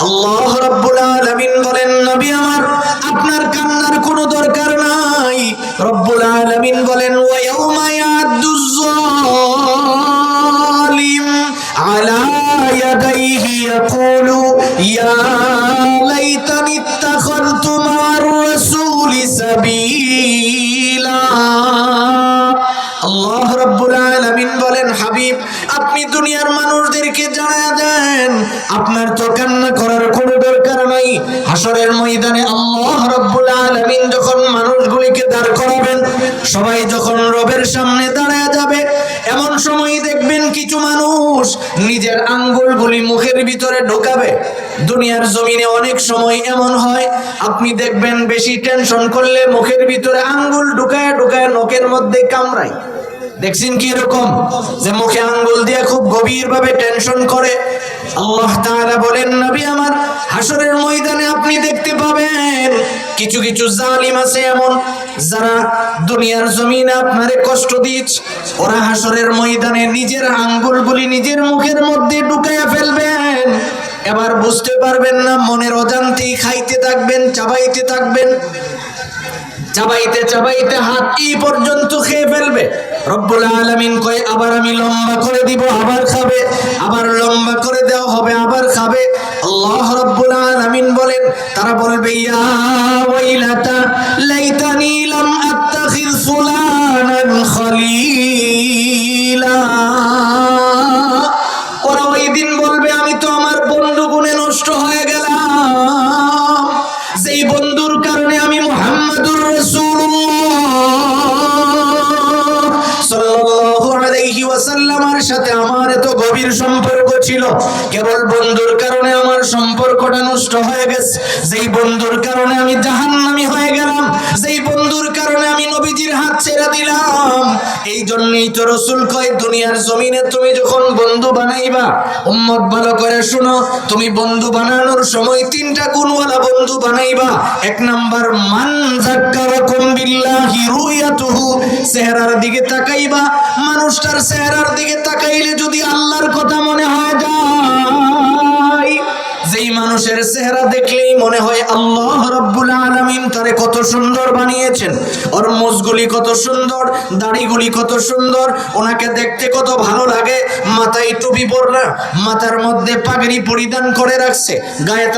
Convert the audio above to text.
আল্লাহ রাব্বুল আলামিন বলেন, নবী আমার আপনার কান্নার কোনো দরকার নাই। রব্বুল আলামিন বলেন, ওয়া ইয়াউমা ইয়াদ্দুজ যালিম আলা ইয়াদাইহি ইয়াকুলু ইয়া লাইতানি ইত্তাখাযতু মা'আর রাসূলি সাবিলা। আল্লাহ রাব্বুল আলামিন বলেন, হাবিব আপনি দুনিয়ার মানুষদেরকে জানায়া দেন আপনার তো কান্না করার কোনো দরকার নাই। হাসরের ময়দানে আল্লাহ রাব্বুল আলামিন যখন মানুষগুলিকে দাঁড় করাবেন, সবাই যখন রবের সামনে দাঁড়ায়া যাবে, এমন সময় দেখবেন কিছু মানুষ নিজের আঙ্গুলগুলি মুখের ভিতরে ঢোকাবে। দুনিয়ার জমিনে অনেক সময় এমন হয়, আপনি দেখবেন বেশি টেনশন করলে মুখের ভিতরে আঙ্গুল ঢুকায় ঢুকায় নখের মধ্যে কামড়ায়। দেখছেন কি এরকম যে মুখে আঙ্গুল দিয়ে খুব গভীর ভাবে টেনশন করে? আল্লাহ তাআলা বলেন, নবী আমার হাসরের ময়দানে আপনি দেখতে পাবেন কিছু কিছু জালিম আছে এমন, যারা দুনিয়ার জমিনে আপনারে কষ্ট দিচ্ছে, ওরা হাসরের ময়দানে নিজের আঙ্গুলগুলি নিজের মুখের মধ্যে ঢুকাইয়া ফেলবেন। এবার বুঝতে পারবেন না, মনের অজান্তেই খাইতে থাকবেন, চাবাইতে থাকবেন, চাবাইতে চাবাইতে হাত এই পর্যন্ত খেয়ে ফেলবে। রব্বুল আলামিন কয়, আবার আমি লম্বা করে দিব, আবার খাবে, আবার লম্বা করে দেওয়া হবে, আবার খাবে। আল্লাহ রাব্বুল আলামিন বলেন, তারা বলবে, ইয়া ওয়াইলাতা লাইতানি লাম আত্তাখিয ফুলানান খলিলা। ওরা ওই দিন বলবে, আমি তো আমার বন্ধু গুণে নষ্ট হয়ে গেলাম, যেই বন্ধুর কারণে আমি মুহাম্মাদুর রাসূলুল্লাহ সাল্লাল্লাহু আলাইহি ওয়াসাল্লামের সাথে আমার এত গভীর সম্পর্ক ছিল, কেবল বন্ধুর কারণে আমার সম্পর্কটা নষ্ট হয়ে গেছে। যেই বন্ধুর কারণে আমি জাহান্নামী হয়ে গেলাম, যেই বন্ধুর কারণে আমি নবীজির হাত ছেড়ে দিলাম। এই জন্যই তো রাসূল কয়, দুনিয়ার জমিনে তুমি যখন বন্ধু বানাইবা, উম্মত ভালো করে শুনো, তুমি বন্ধু বানানোর সময় তিনটা গুণওয়ালা বন্ধু বানাইবা। এক নাম্বার, মান যাক্কারাকুম বিল্লাহি রুয়াতুহু, চেহারার দিকে তাকাইবা, মানুষটার চেহারার দিকে তাকাইলে যদি আল্লাহর কথা মনে হয় যায়, যেই মানুষের চেহারা দেখলেই মনে হয় আল্লাহ রাব্বুল আলামিন তারে কত সুন্দর বানিয়েছেন, ওর মুখগুলি কত সুন্দর, দাড়িগুলি কত সুন্দর, ওনাকে দেখতে কত ভালো লাগে, মাথায় টুপি পরনা, মাথার মধ্যে পাগড়ি পরিধান করে রাখছে, গায়ে